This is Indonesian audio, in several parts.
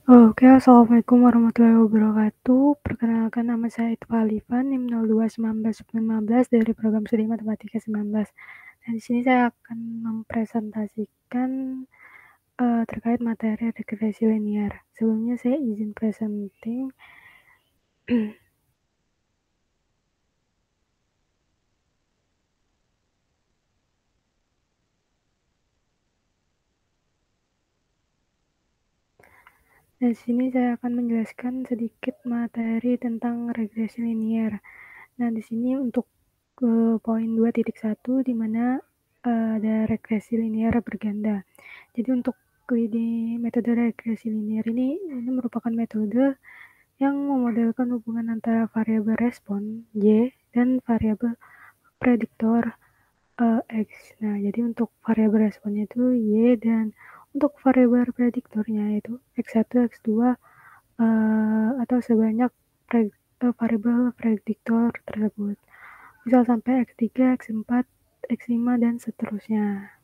Oke, assalamualaikum warahmatullahi wabarakatuh. Perkenalkan nama saya Itfa Alifan, NIM 021915 dari program studi matematika 19. Nah, di sini saya akan mempresentasikan terkait materi regresi linier. Sebelumnya saya izin presenting. Nah, di sini saya akan menjelaskan sedikit materi tentang regresi linier. Nah, di sini untuk poin 2.1 di mana ada regresi linier berganda. Jadi untuk di metode regresi linier ini merupakan metode yang memodelkan hubungan antara variabel respon Y dan variabel prediktor X. Nah, jadi untuk variabel responnya itu Y dan untuk variabel prediktornya itu X1, X2 atau sebanyak variabel prediktor tersebut. Misal sampai X3, X4, X5 dan seterusnya.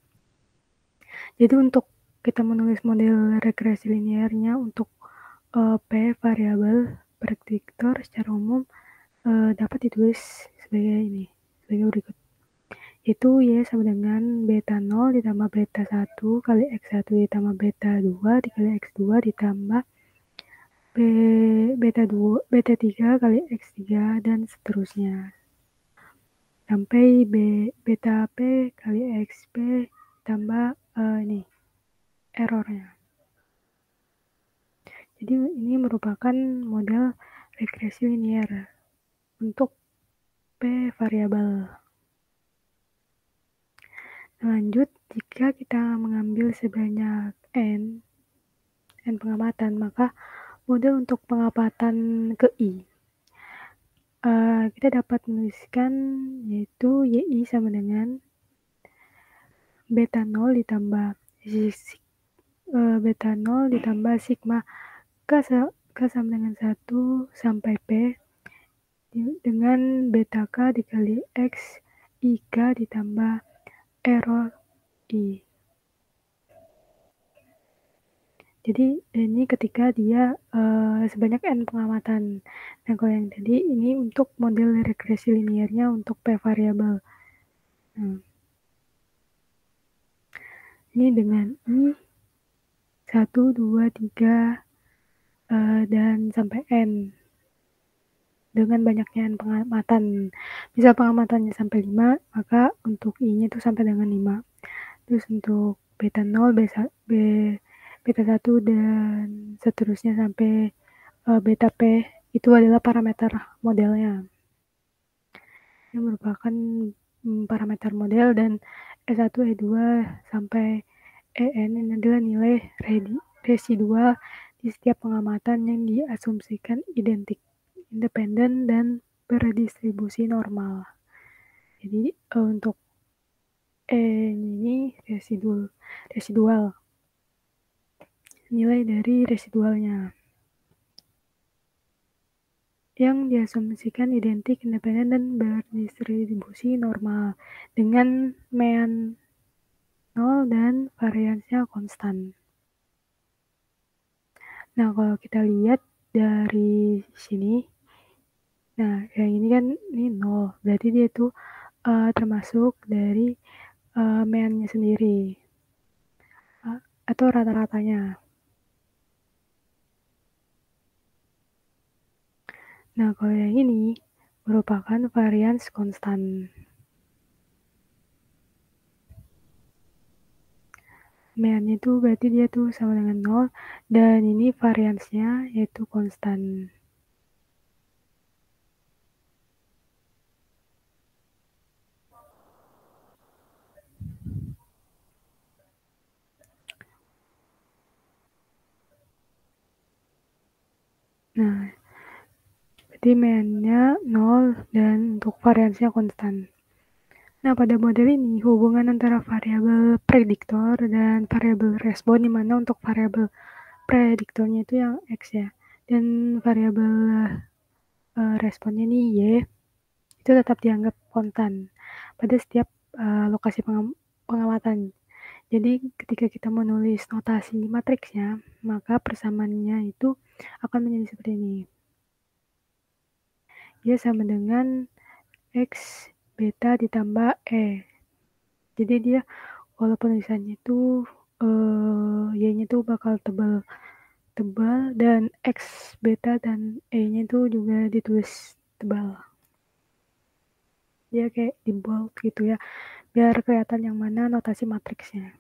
Jadi untuk kita menulis model regresi liniernya untuk P variabel prediktor secara umum dapat ditulis sebagai ini, sebagai berikut. Itu Y sama dengan beta 0 ditambah beta 1 kali X1 ditambah beta 2 dikali X2 ditambah beta 3 kali X3 dan seterusnya. Sampai beta P kali XP tambah ini errornya. Jadi ini merupakan model regresi linier untuk P variabel. Lanjut, jika kita mengambil sebanyak N pengamatan, maka model untuk pengamatan ke I. Kita dapat menuliskan yaitu YI sama dengan beta 0 ditambah beta 0 ditambah sigma K sama dengan 1 sampai P dengan beta K dikali X IK ditambah error I. Jadi ini ketika dia sebanyak N pengamatan. Nah, kalau yang tadi ini untuk model regresi liniernya untuk P variabel. Ini dengan I 1, 2, 3, dan sampai N. Dengan banyaknya N pengamatan. Misal pengamatannya sampai 5, maka untuk I-nya itu sampai dengan 5. Terus untuk beta 0, beta 1 dan seterusnya sampai beta P itu adalah parameter modelnya. Ini merupakan parameter model dan E1, E2 sampai EN ini adalah nilai residual di setiap pengamatan yang diasumsikan identik, independen, dan berdistribusi normal. Jadi untuk E ini residual, nilai dari residualnya yang diasumsikan identik, independen, dan berdistribusi normal dengan mean 0 dan variansnya konstan. Nah, kalau kita lihat dari sini, nah yang ini kan ini 0, berarti dia itu termasuk dari meannya sendiri atau rata-ratanya. Nah, kalau yang ini merupakan varians konstan. Meannya itu berarti dia tuh sama dengan 0 dan ini variansnya yaitu konstan. Nah, berarti meannya 0 dan untuk variansnya konstan. Nah, pada model ini hubungan antara variabel prediktor dan variabel respon, di mana untuk variabel prediktornya itu yang X ya, dan variabel responnya ini Y, itu tetap dianggap konstan pada setiap lokasi pengamatan. Jadi ketika kita menulis notasi matriksnya, maka persamaannya itu akan menjadi seperti ini. Y sama dengan X beta ditambah E. Jadi dia walaupun tulisannya itu Y-nya itu bakal tebal dan X beta dan E-nya itu juga ditulis tebal. Dia kayak di bold gitu ya, biar kelihatan yang mana notasi matriksnya.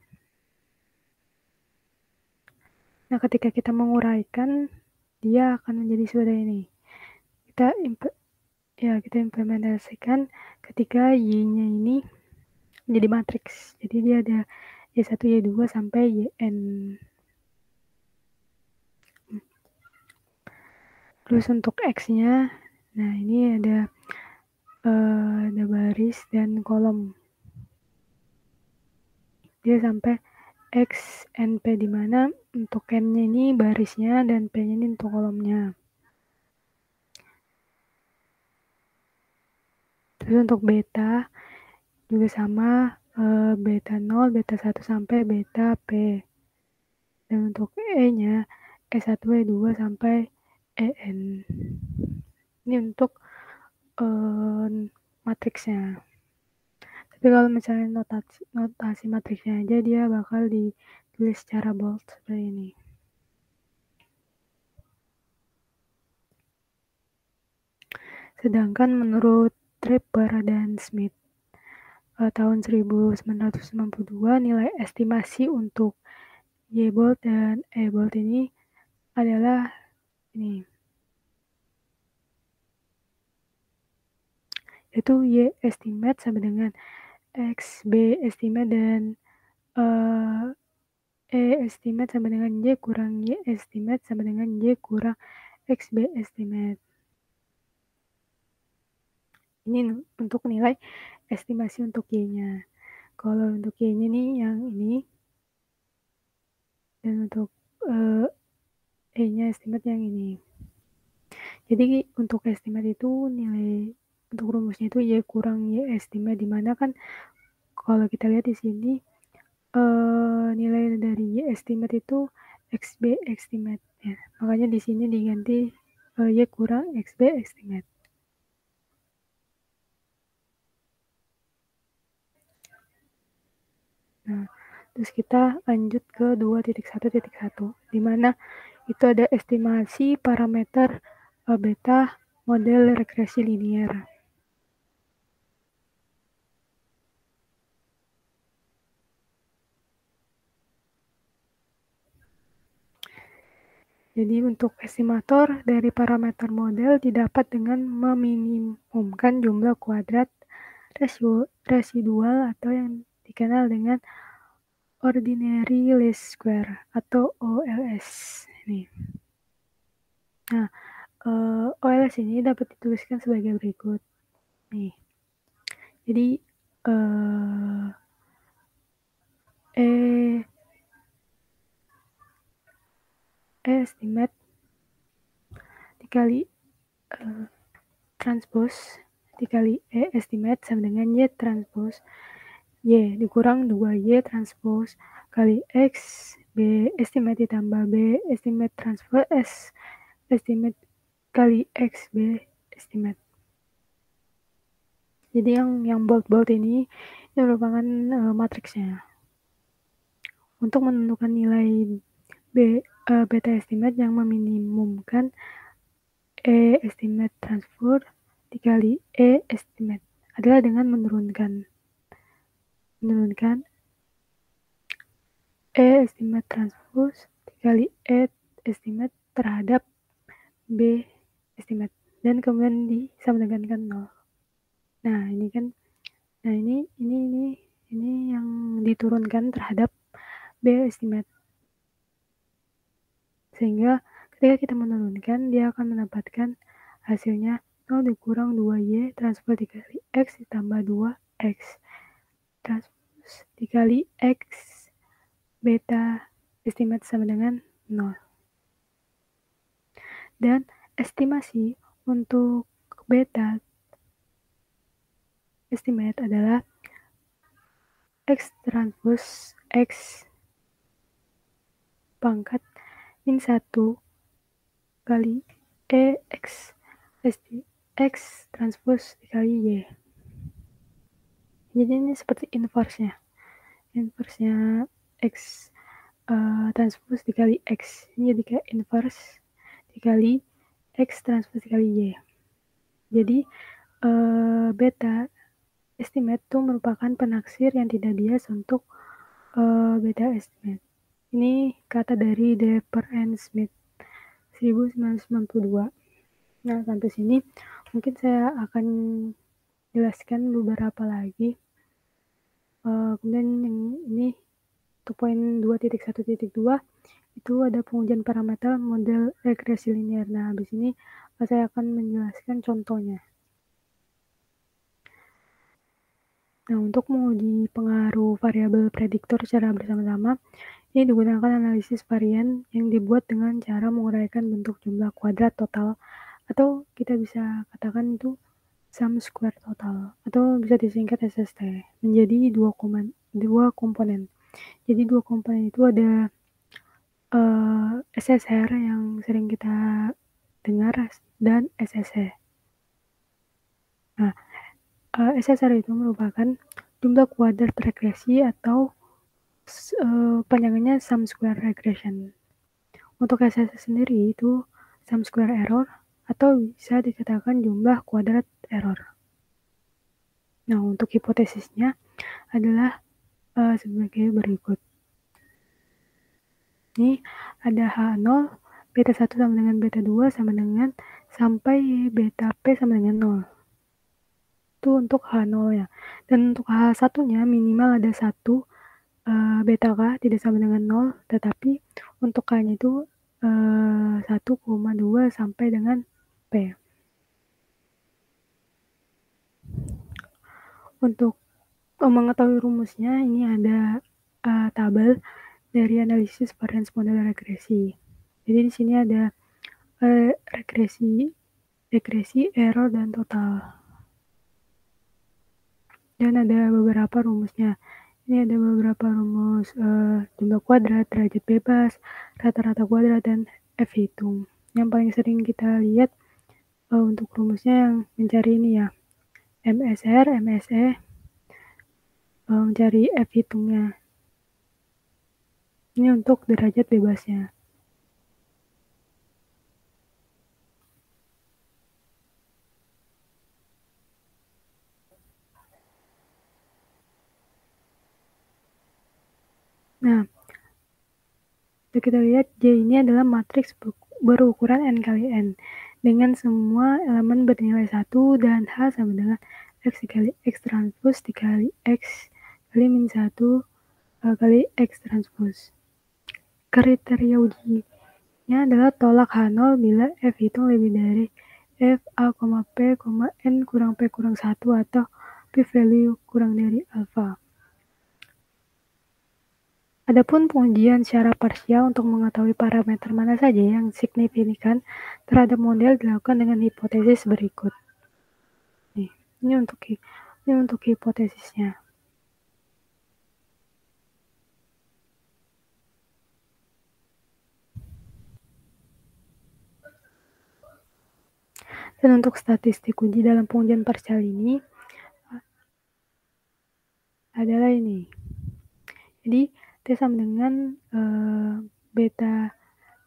Nah, ketika kita menguraikan, dia akan menjadi seperti ini. Kita implementasikan ketika Y-nya ini menjadi matriks. Jadi dia ada Y1, Y2 sampai YN. Terus untuk X-nya, nah ini ada baris dan kolom. Dia sampai X, NP, di mana untuk N-nya ini barisnya dan P-nya ini untuk kolomnya. Terus untuk beta juga sama, beta 0, beta 1 sampai beta P. Dan untuk E-nya E1, E2 sampai EN. Ini untuk matriksnya. Tapi kalau misalnya notasi matriksnya aja, dia bakal ditulis secara bold seperti ini. Sedangkan menurut Draper dan Smith, tahun 1992, nilai estimasi untuk Y-bold dan E-bold ini adalah ini, yaitu Y estimate sama dengan X, B estimate, dan E estimate sama dengan Y kurang Y estimate sama dengan Y kurang X, B estimate. Ini untuk nilai estimasi untuk Y-nya. Kalau untuk Y-nya nih yang ini, dan untuk E-nya estimate yang ini. Jadi untuk estimate itu nilai untuk rumusnya itu Y kurang Y estimate, dimana kan kalau kita lihat di sini nilai dari Y estimate itu XB estimate ya. Makanya di sini diganti Y kurang XB estimate. Nah, terus kita lanjut ke 2.1.1, di mana itu ada estimasi parameter beta model regresi linier. Jadi untuk estimator dari parameter model didapat dengan meminimumkan jumlah kuadrat residual atau yang dikenal dengan ordinary least square atau OLS. Ini. Nah, OLS ini dapat dituliskan sebagai berikut. Nih. Jadi estimate dikali transpose dikali estimate sama dengan Y transpose Y dikurang 2Y transpose kali X B estimate ditambah B estimate transpose S estimate kali X B estimate. Jadi yang bold ini merupakan matriksnya. Untuk menentukan nilai beta estimate yang meminimumkan E estimate transfer dikali E estimate adalah dengan menurunkan E estimate transpose dikali E estimate terhadap B estimate dan kemudian disamakan 0. Nah, ini yang diturunkan terhadap B estimate. Sehingga ketika kita menurunkan, dia akan mendapatkan hasilnya 0 dikurang 2Y transfer dikali X ditambah 2X transpose dikali X beta estimate sama dengan 0. Dan estimasi untuk beta estimate adalah X transpose X pangkat min 1 kali X X transpose dikali Y. Jadi ini seperti inverse-nya X transpose dikali X. Ini jadi kayak inverse dikali X transpose dikali Y. Jadi beta estimate itu merupakan penaksir yang tidak bias untuk beta estimate. Ini kata dari Draper and Smith 1992. Nah, sampai sini mungkin saya akan jelaskan beberapa lagi. Kemudian yang ini untuk poin 2.1.2 itu ada pengujian parameter model regresi linear. Nah, habis ini saya akan menjelaskan contohnya. Nah, untuk menguji pengaruh variabel prediktor secara bersama-sama, ini digunakan analisis varian yang dibuat dengan cara menguraikan bentuk jumlah kuadrat total, atau kita bisa katakan itu sum square total, atau bisa disingkat SST, menjadi dua komponen. Jadi dua komponen itu ada SSR yang sering kita dengar dan SSE. Nah, SSR itu merupakan jumlah kuadrat regresi atau panjangannya sum square regression. Untuk SSE sendiri itu sum square error atau bisa dikatakan jumlah kuadrat error. Nah, untuk hipotesisnya adalah sebagai berikut. Ini ada H0, beta 1 sama dengan beta 2 sama dengan sampai beta P sama dengan 0. Itu untuk H0 ya. Dan untuk H1-nya minimal ada 1 beta K tidak sama dengan 0, tetapi untuk K-nya itu 1,2 sampai dengan P. Untuk mengetahui rumusnya, ini ada tabel dari analisis variance model regresi. Jadi di sini ada regresi, error, dan total. Dan ada beberapa rumusnya. Ini ada beberapa rumus jumlah kuadrat, derajat bebas, rata-rata kuadrat, dan F hitung. Yang paling sering kita lihat untuk rumusnya yang mencari ini ya, MSR, MSE, mencari F hitungnya. Ini untuk derajat bebasnya. Nah, kita lihat J ini adalah matriks berukuran N kali N dengan semua elemen bernilai 1 dan H sama dengan X dikali X transpose dikali X kali min 1 kali X transpose. Kriteria ujinya adalah tolak H0 bila F hitung lebih dari F A, P, N kurang P kurang 1 atau p-value kurang dari alpha. Adapun pengujian secara parsial untuk mengetahui parameter mana saja yang signifikan terhadap model dilakukan dengan hipotesis berikut. Ini untuk hipotesisnya. Dan untuk statistik uji dalam pengujian parsial ini adalah ini. Jadi T sama dengan beta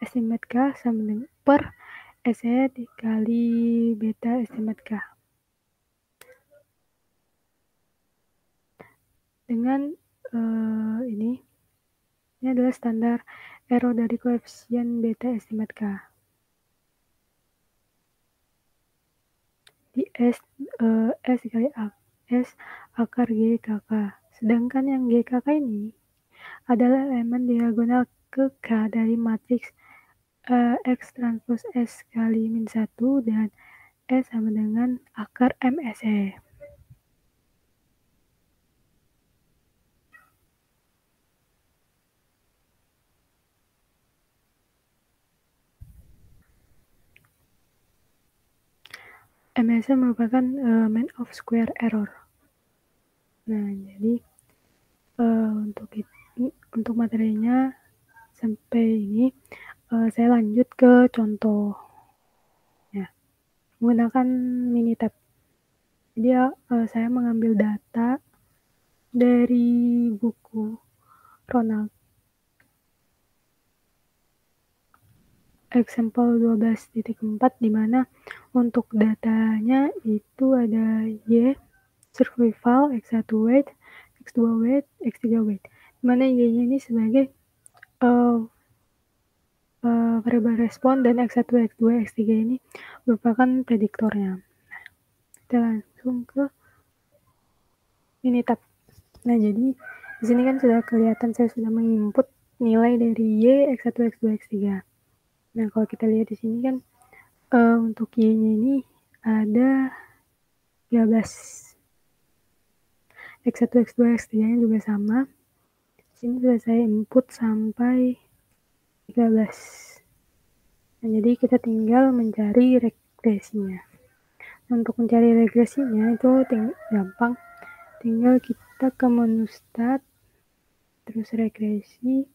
estimate K sama dengan per SE dikali beta estimate K. Dengan ini adalah standar error dari koefisien beta estimate K. Di S dikali S akar GKK. Sedangkan yang GKK ini adalah elemen diagonal ke K dari matriks X transpose S kali min 1 dan S sama dengan akar MSE. MSE merupakan mean of square error. Nah, jadi untuk itu untuk materinya sampai ini, saya lanjut ke contoh ya, menggunakan Minitab. Jadi saya mengambil data dari buku Ronald. Example 12.4 di mana untuk datanya itu ada Y, survival, X1 weight, X2 weight, X3 weight. Di mana Y-nya ini sebagai variabel respon dan X1, X2, X3 ini merupakan prediktornya. Kita langsung ke Minitab. Nah, jadi di sini kan sudah kelihatan saya sudah menginput nilai dari Y, X1, X2, X3. Nah, kalau kita lihat di sini kan untuk Y-nya ini ada 13. X1, X2, X3-nya juga sama. Di sini sudah saya input sampai 13. Nah, jadi kita tinggal mencari regresinya. Untuk mencari regresinya itu gampang. Tinggal kita ke menu start, terus regresi,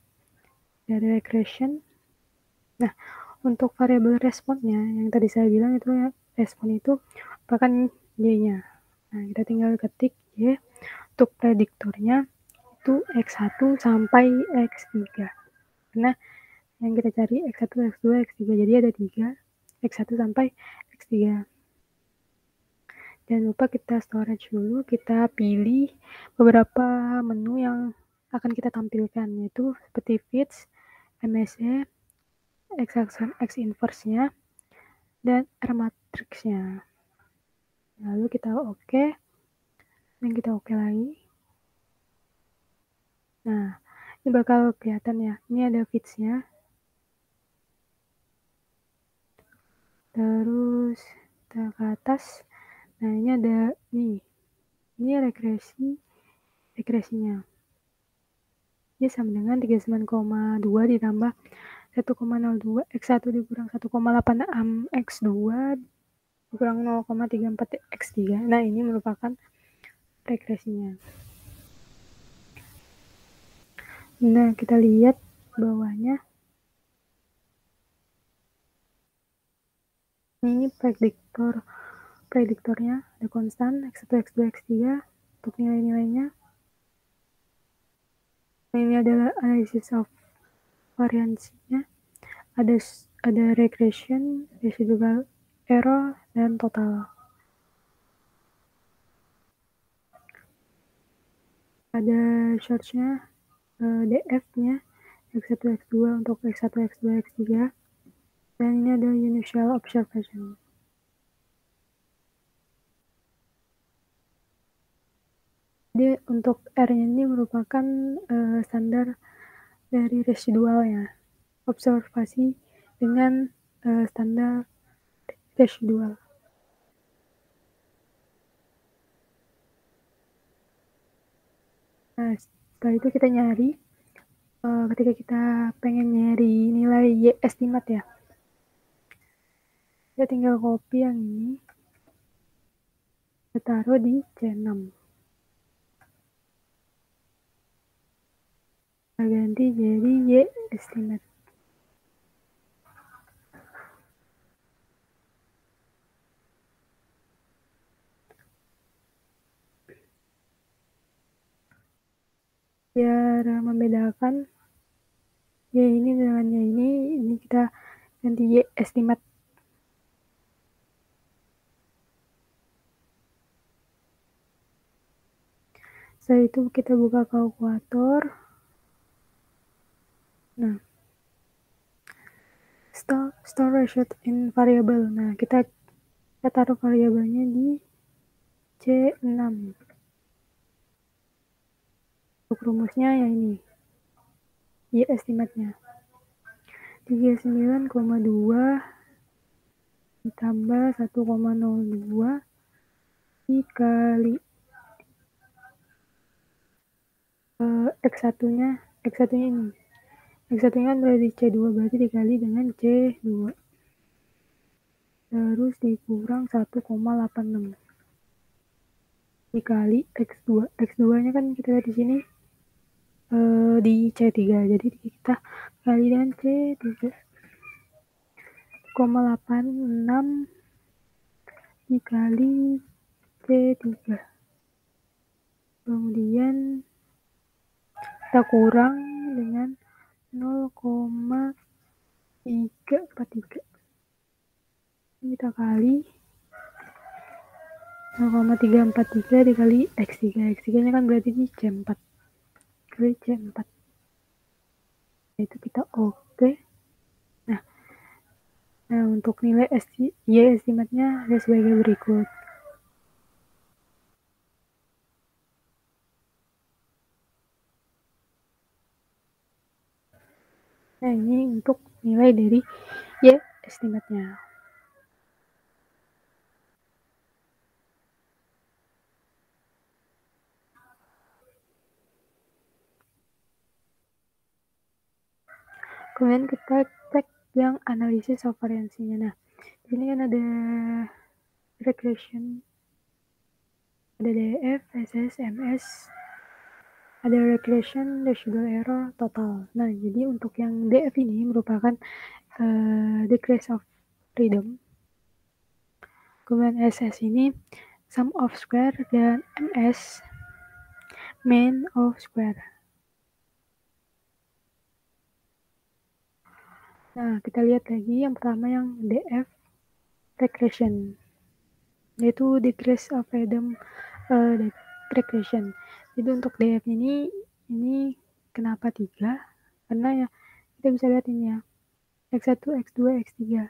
dari regression. Nah, untuk variabel responnya yang tadi saya bilang itu ya, respon itu merupakan Y-nya. Nah, kita tinggal ketik Y. Untuk prediktornya itu X1 sampai X3. Karena yang kita cari X1, X2, X3. Jadi ada 3. X1 sampai X3. Jangan lupa kita storage dulu, kita pilih beberapa menu yang akan kita tampilkan, yaitu seperti fits, MSE, X inverse-nya, dan R matrix-nya. Lalu kita oke, dan kita oke lagi. Nah, ini bakal kelihatan ya, ini ada fits-nya. Terus kita ke atas. Nah, ini ada nih. Ini regresinya. Ini sama dengan 39,2 ditambah 1,02 X1 dikurang 1,86 X2 dikurang 0,34 X3. Nah, ini merupakan regresinya. Nah, kita lihat bawahnya. Ini prediktornya ada konstan X1, X2, X3 untuk nilai-nilainya. Nah, ini adalah analysis of variansinya. Ada regression, residual error, dan total. Ada shortnya, DF-nya, X1, X2 untuk X1, X2, X3. Dan ini ada unusual observation. Jadi untuk R-nya ini merupakan standar dari residualnya. Observasi dengan standar residual. Nah, setelah itu kita nyari, ketika kita pengen nyari nilai Y estimate ya, kita tinggal copy yang ini, kita taruh di C6. Kita ganti jadi Y estimate. Biar membedakan Y ini dengan Y ini kita ganti Y estimate. Setelah itu kita buka kalkulator. Nah, store result in variable. Nah, kita taruh variabelnya di C6. Untuk rumusnya ya ini, Y estimate-nya 39,2 ditambah 1,02 dikali X1-nya ini. X1-nya kan berarti C2, berarti dikali dengan C2. Terus dikurang 1,86 dikali X2. X2-nya kan kita lihat di sini di C3. Jadi kita kali dengan C3 0,86 dikali C3. Kemudian kita kurang dengan 0,343. Kita kali 0,343 dikali X3. X3 nya kan berarti di C4 kali C4. Itu kita oke. Nah, untuk nilai Y estimatnya ada sebagai berikut. Nah, ini untuk nilai dari Y estimatnya. Kemudian kita cek yang analisis variansinya. Nah, ini kan ada regression, ada DF, SS, MS, ada regression, residual error, total. Nah, jadi untuk yang DF ini merupakan decrease of freedom. Kemudian SS ini sum of square, dan MS mean of square. Nah, kita lihat lagi yang pertama yang DF regression, yaitu decrease of freedom regression. Jadi untuk DF ini kenapa 3? Karena ya kita bisa lihat ini ya, X1, X2, X3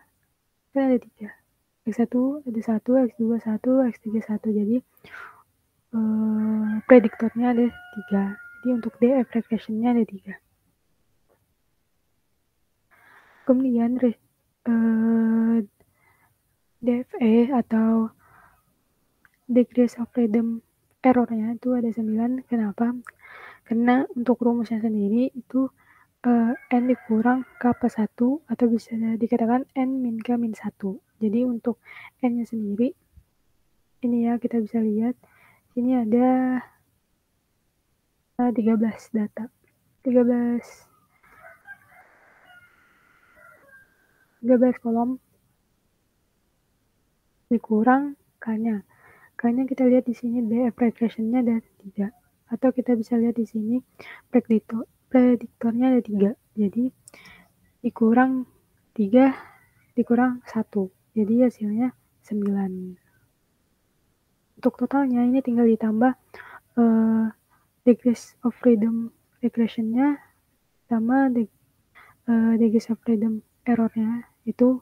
kan ada 3. X1 ada 1, X2 1, X3 1. Jadi prediktornya ada 3. Jadi untuk DF regressionnya ada 3. Kemudian DFE atau decrease of freedom errornya itu ada 9. Kenapa? Karena untuk rumusnya sendiri itu N dikurang K plus 1 atau bisa dikatakan N min K min 1. Jadi untuk N nya sendiri ini ya, kita bisa lihat ini ada 13 data, 13 kolom dikurang K-nya. K-nya kita lihat di sini DF regression-nya ada 3. Atau kita bisa lihat di sini prediktornya ada 3. Jadi dikurang 3 dikurang 1. Jadi hasilnya 9. Untuk totalnya ini tinggal ditambah decrease of freedom regression-nya sama decrease of freedom error-nya, itu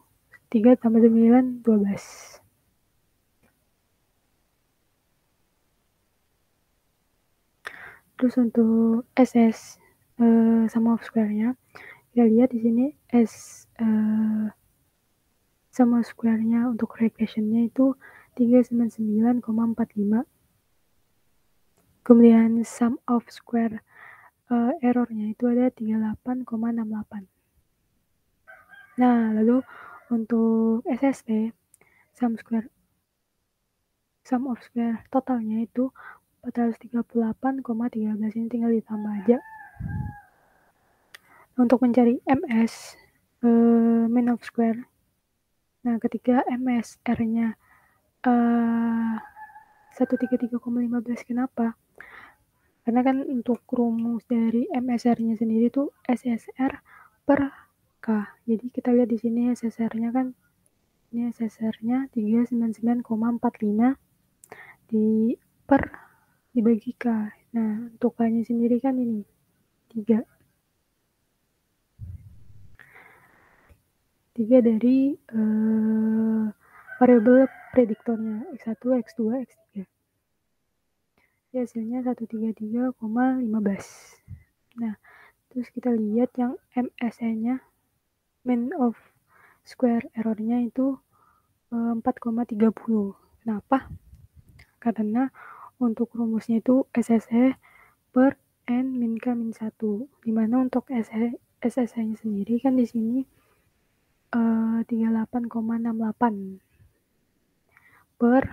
3 tambah 9, 12. Terus untuk SS sum of square-nya, kita lihat di sini sum of square-nya untuk regression-nya itu 399,45. Kemudian sum of square error-nya itu ada 38,68. Nah, lalu untuk SST sum of square totalnya itu 438,13. Ini tinggal ditambah aja. Untuk mencari MS mean of square, nah ketika MS R-nya 133,15, kenapa? Karena kan untuk rumus dari MSR-nya sendiri tuh SSR per K. Jadi kita lihat di sini SSR-nya kan, ini SSR-nya 399,45 dibagi K. Nah, untuk K-nya sendiri kan ini 3. 3 dari variabel prediktornya X1, X2, X3. Ya, hasilnya 133,15. Nah, terus kita lihat yang MSE-nya, mean of square error-nya itu 4,30. Kenapa? Karena untuk rumusnya itu SSE per N min K min 1. Dimana untuk SSE-nya sendiri kan di sini 38,68 per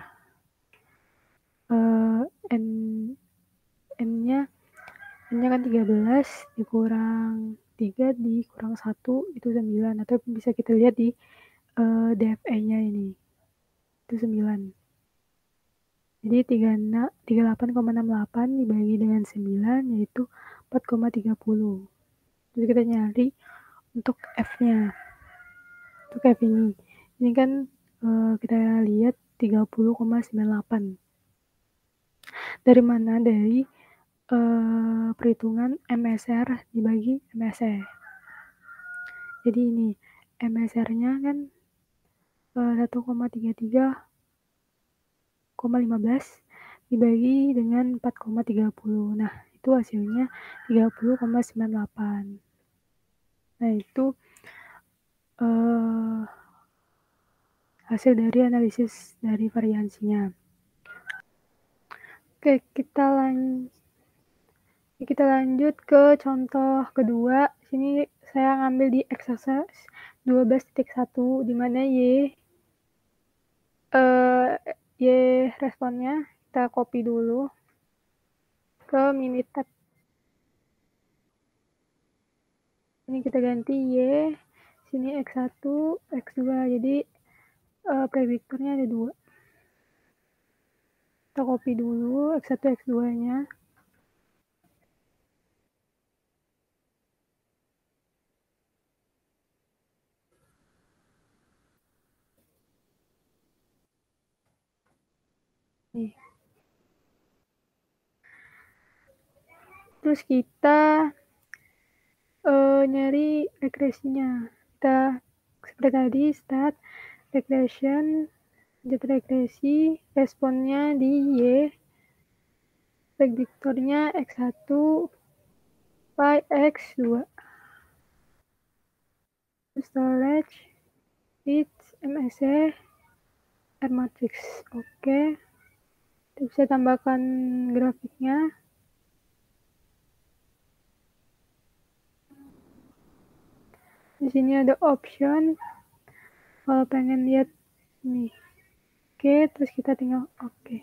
N-nya X-nya kan 13 dikurang 3 dikurang 1 itu 9 atau bisa kita lihat di DFE-nya ini. Itu 9. Jadi 38,68 dibagi dengan 9 yaitu 4,30. Jadi kita nyari untuk F-nya. Untuk F ini. Ini kan kita lihat 30,98. Dari mana? Dari perhitungan MSR dibagi MSE. Jadi ini MSR-nya kan 1,33,15 dibagi dengan 4,30. Nah, itu hasilnya 30,98. Nah, itu hasil dari analisis dari variansinya. Oke, kita lanjut ke contoh kedua. Sini saya ngambil di exercise 12.1 di mana Y responnya kita copy dulu ke Minitab. Ini kita ganti Y, sini X1, X2. Jadi prediktornya ada 2. Kita copy dulu X1, X2-nya. Nih. Terus kita nyari regresinya. Kita seperti tadi start regression, lanjut regresi, responnya di Y, prediktornya X1 by X2. Storage, it's MSE, R matrix. Oke. Kita bisa tambahkan grafiknya. Di sini ada option. Kalau pengen lihat nih. Oke, terus kita tinggal oke.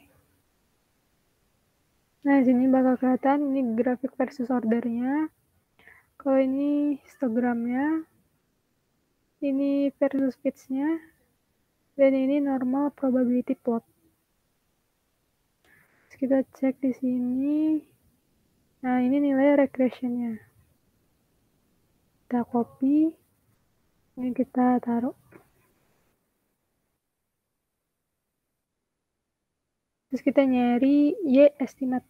Nah, di sini bakal kelihatan ini grafik versus ordernya. Kalau ini histogramnya, ini versus fits-nya, dan ini normal probability plot. Terus kita cek di sini. Nah, ini nilai regressionnya. Kita copy. Ini kita taruh. Terus kita nyari Y estimate.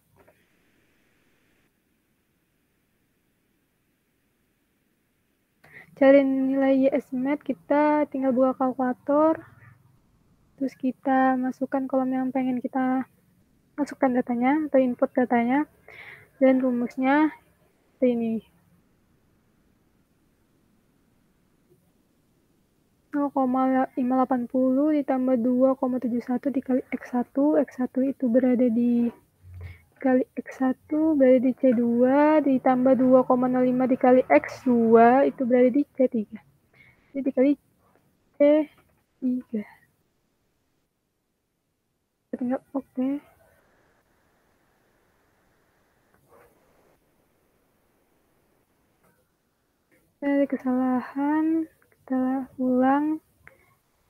Cari nilai Y estimate, kita tinggal buka kalkulator. Terus kita masukkan kolom yang pengen kita masukkan datanya atau input datanya. Dan rumusnya ini. 0,580 ditambah 2,71 dikali X1. X1 itu berada di dikali X1 berada di C2 ditambah 2,05 dikali X2 itu berada di C3. Jadi dikali C3. Tinggal oke. Ada kesalahan, kita ulang.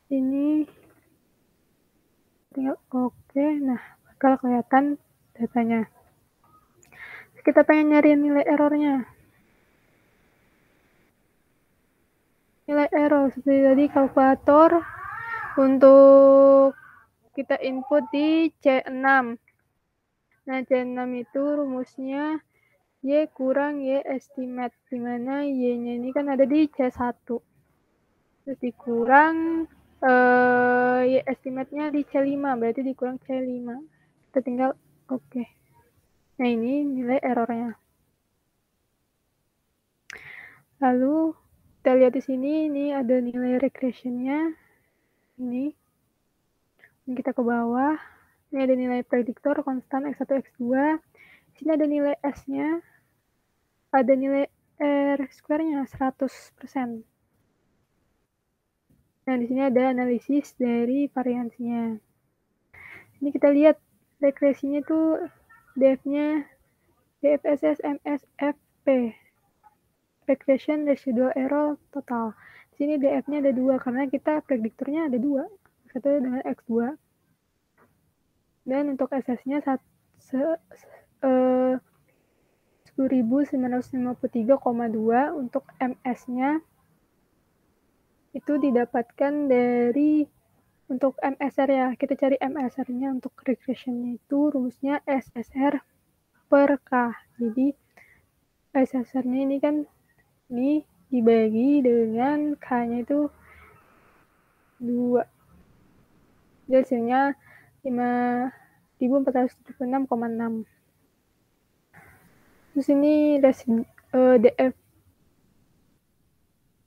Ini tinggal oke. Nah, bakal kelihatan datanya. Kita pengen nyari nilai errornya. Nilai error seperti tadi kalkulator untuk kita input di C6. Nah, C6 itu rumusnya Y kurang Y estimate, di mana Y-nya ini kan ada di C1. Terus dikurang Y estimate-nya di C5, berarti dikurang C5. Kita tinggal oke. Nah, ini nilai errornya. Lalu kita lihat di sini, ini ada nilai regression-nya. Ini kita ke bawah. Ini ada nilai prediktor konstan X1, X2. Di sini ada nilai S-nya. Ada nilai R square-nya 100%. Nah, di sini ada analisis dari variansinya. Ini kita lihat regresinya tuh depth-nya DFSS MSFP, regression residual error total. Di sini DF-nya ada 2 karena kita prediktornya ada 2, satu dengan X2. Dan untuk SS-nya 10.953,2. Untuk MS-nya itu didapatkan dari untuk MSR ya. Kita cari MSR-nya untuk regression-nya itu rumusnya SSR per K. Jadi SSR-nya ini kan ini dibagi dengan K-nya itu 2. Jadi hasilnya 5.476,6. Terus ini DF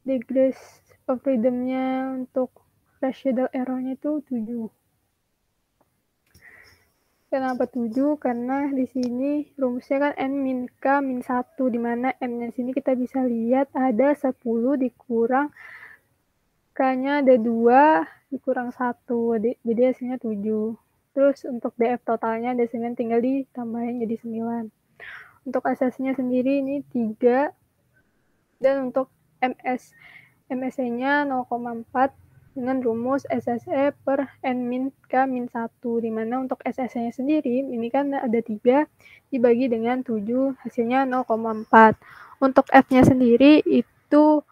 degrees of freedom-nya untuk residual error-nya itu 7. Kenapa 7? Karena di sini rumusnya kan N min K min 1, di mana M-nya di sini kita bisa lihat ada 10 dikurang K-nya ada 2 dikurang 1, jadi hasilnya 7. Terus untuk DF totalnya hasilnya tinggal ditambahin jadi 9. Untuk SS-nya sendiri ini 3, dan untuk MSE-nya 0,4 dengan rumus SSE per N min K min 1, di mana untuk SSE-nya sendiri ini kan ada 3 dibagi dengan 7 hasilnya 0,4. Untuk F-nya sendiri itu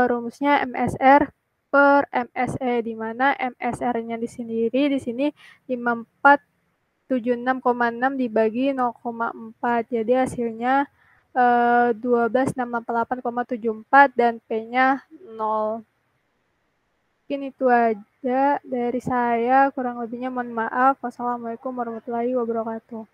rumusnya MSR per MSE, di mana MSR-nya di sini 5476,6 dibagi 0,4, jadi hasilnya 12.688,74 dan P-nya 0. Mungkin itu aja dari saya, kurang lebihnya mohon maaf. Wassalamualaikum warahmatullahi wabarakatuh.